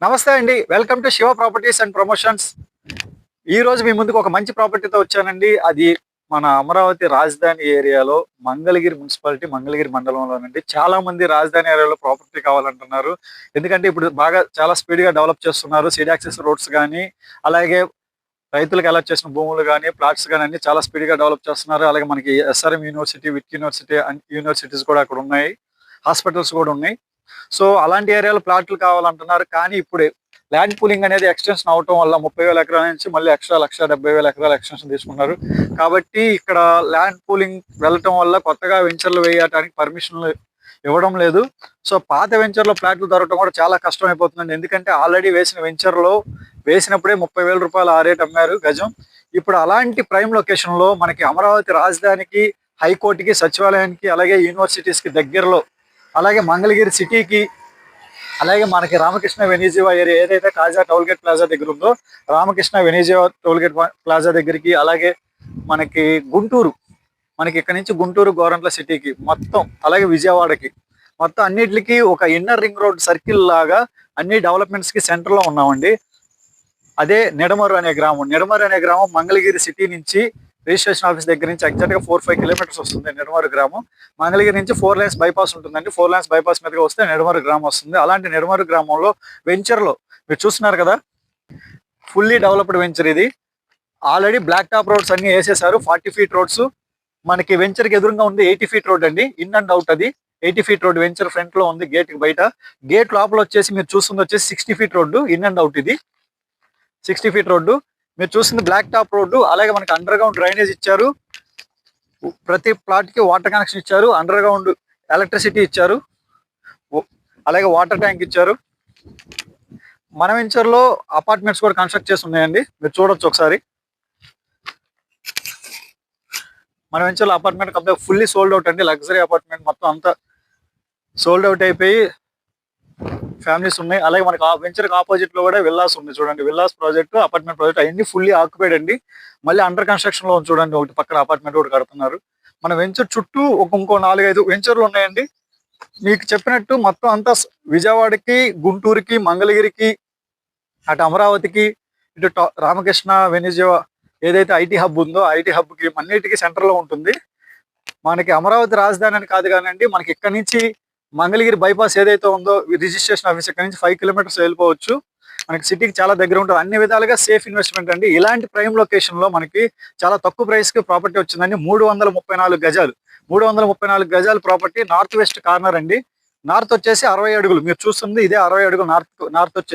నమస్తే అండి. Welcome to Shiva properties and promotions. ఈ రోజు మీ ముందుకు ఒక మంచి ప్రాపర్టీతో వచ్చానండి. అది మన అమరావతి రాజధాని ఏరియాలో మంగళగిరి మున్సిపాలిటీ, మంగళగిరి మండలంలోనండి. చాలా మంది రాజధాని ఏరియాలో ప్రాపర్టీ కావాలంటున్నారు. ఎందుకంటే ఇప్పుడు బాగా చాలా స్పీడ్‌గా డెవలప్ చేస్తున్నారు. సీడ్ యాక్సెస్ రోడ్స్ గానీ, అలాగే రైతులకు అలాట్ చేసిన భూములు గానీ, ప్లాట్స్ గానీ అన్నీ చాలా స్పీడ్‌గా డెవలప్ చేస్తున్నారు. అలాగే మనకి SRM university, VIT university universities కూడా అక్కడ ఉన్నాయి. హాస్పిటల్స్ కూడా ఉన్నాయి. సో అలాంటి ఏరియాలో ప్లాట్లు కావాలంటున్నారు. కానీ ఇప్పుడు ల్యాండ్ పూలింగ్ అనేది ఎక్స్టెన్షన్ అవటం వల్ల 30,000 ఎకరాల నుంచి మళ్ళీ ఎక్స్ట్రా 1,70,000 ఎకరాల ఎక్స్టెన్షన్ తీసుకున్నారు. కాబట్టి ఇక్కడ ల్యాండ్ పూలింగ్ వెళ్ళటం వల్ల కొత్తగా వెంచర్లు వేయటానికి పర్మిషన్లు ఇవ్వడం లేదు. సో పాత వెంచర్లో ప్లాట్లు దొరకడం కూడా చాలా కష్టం అయిపోతుందండి. ఎందుకంటే ఆల్రెడీ వేసిన వెంచర్లో వేసినప్పుడే 30,000 రూపాయలు ఆ రేట్ అమ్మారు గజం. ఇప్పుడు అలాంటి ప్రైమ్ లొకేషన్లో మనకి అమరావతి రాజధానికి, హైకోర్టుకి, సచివాలయానికి, అలాగే యూనివర్సిటీస్కి దగ్గరలో, అలాగే మంగళగిరి సిటీకి, అలాగే మనకి రామకృష్ణ వెనిజివా ఏరియా ఏదైతే కాజా టోల్గేట్ ప్లాజా దగ్గర ఉందో, రామకృష్ణ వెనిజివా టోల్గేట్ ప్లాజా దగ్గరికి, అలాగే మనకి గుంటూరు, మనకి ఇక్కడ నుంచి గుంటూరు గోరంట్ల సిటీకి మొత్తం, అలాగే విజయవాడకి మొత్తం అన్నిటికి ఒక ఇన్నర్ రింగ్ రోడ్ సర్కిల్ లాగా అన్ని డెవలప్మెంట్స్ కి సెంటర్ లో ఉన్నామండి. అదే నిడమరు అనే గ్రామం. నిడమరు అనే గ్రామం మంగళగిరి సిటీ నుంచి రిజిస్ట్రేషన్ ఆఫీస్ దగ్గర నుంచి ఎగ్జాక్ట్ గా 4-5 కిలోమీటర్స్ వస్తుంది నిడమరు గ్రామం. మంగళగిరి నుంచి 4 లైన్స్ బైపాస్ ఉంటుందండి. 4 లైన్స్ బైపాస్ మీదగా వస్తే నిడమరు గ్రామం వస్తుంది. అలాంటి నిడమరు గ్రామంలో వెంచర్లో మీరు చూస్తున్నారు కదా, ఫుల్లీ డెవలప్డ్ వెంచర్ ఇది. ఆల్రెడీ బ్లాక్ టాప్ రోడ్స్ అన్ని వేసేసారు. 40 ఫీట్ రోడ్స్. మనకి వెంచర్ కి ఎదురుగా ఉంది 80 ఫీట్ రోడ్ అండి. ఇన్ అండ్ అవుట్ అది 80 ఫీట్ రోడ్ వెంచర్ ఫ్రంట్ లో ఉంది. గేట్ కి బయట, గేట్ లోపల వచ్చేసి మీరు చూస్తుంది వచ్చేసి 60 feet road. In and out ఇది 60 ఫీట్ రోడ్డు. మీరు చూస్తుంది బ్లాక్ టాప్ రోడ్డు. అలాగే మనకి అండర్ గ్రౌండ్ డ్రైనేజ్ ఇచ్చారు. ప్రతి ప్లాట్ కి వాటర్ కనెక్షన్ ఇచ్చారు. అండర్ గ్రౌండ్ ఎలక్ట్రిసిటీ ఇచ్చారు. అలాగే వాటర్ ట్యాంక్ ఇచ్చారు. మన వెంచర్ లో అపార్ట్మెంట్స్ కూడా కన్స్ట్రక్ట్ చేసి ఉన్నాయండి. మీరు చూడొచ్చు ఒకసారి. మన వెంచర్ లో apartment complete fully sold out అండి. లగ్జరీ అపార్ట్మెంట్ మొత్తం అంతా సోల్డ్ అవుట్ అయిపోయి ఫ్యామిలీస్ ఉన్నాయి. అలాగే మనకి ఆ వెంచర్ ఆపోజిట్ లో కూడా విల్లాస్ ఉన్నాయి. చూడండి, విల్లాస్ ప్రాజెక్ట్, అపార్ట్మెంట్ ప్రాజెక్ట్ అవన్నీ ఫుల్లీ ఆక్యుపైడ్ అండి. మళ్ళీ అండర్ కన్స్ట్రక్షన్ లో చూడండి, ఒకటి పక్కన అపార్ట్మెంట్ కూడా కడుతున్నారు. మన వెంచర్ చుట్టూ ఇంకో 4-5 వెంచర్లు ఉన్నాయండి. మీకు చెప్పినట్టు మొత్తం అంతా విజయవాడకి, గుంటూరుకి, మంగళగిరికి, అటు అమరావతికి, ఇటు రామకృష్ణ వెనిజివా ఏదైతే ఐటీ హబ్ ఉందో ఐటీ హబ్ కి అన్నిటికీ సెంటర్ లో ఉంటుంది. మనకి అమరావతి రాజధాని అని కాదు కానండి, మనకి ఇక్కడ నుంచి మంగళగిరి బైపాస్ ఏదైతే ఉందో రిజిస్ట్రేషన్ ఆఫీస్ ఇక్కడ నుంచి 5 కిలోమీటర్స్ వెళ్ళిపోవచ్చు. మనకి సిటీకి చాలా దగ్గర ఉంటుంది. అన్ని విధాలుగా సేఫ్ ఇన్వెస్ట్మెంట్ అండి. ఇలాంటి ప్రైమ్ లొకేషన్ లో మనకి చాలా తక్కువ ప్రైస్ కి ప్రాపర్టీ వచ్చిందండి. 334 గజాలు, 334 గజాలు ప్రాపర్టీ నార్త్ వెస్ట్ కార్నర్ అండి. నార్త్ వచ్చేసి 60 అడుగులు. మీరు చూస్తుంది ఇదే 60 అడుగులు నార్త్ వచ్చేసి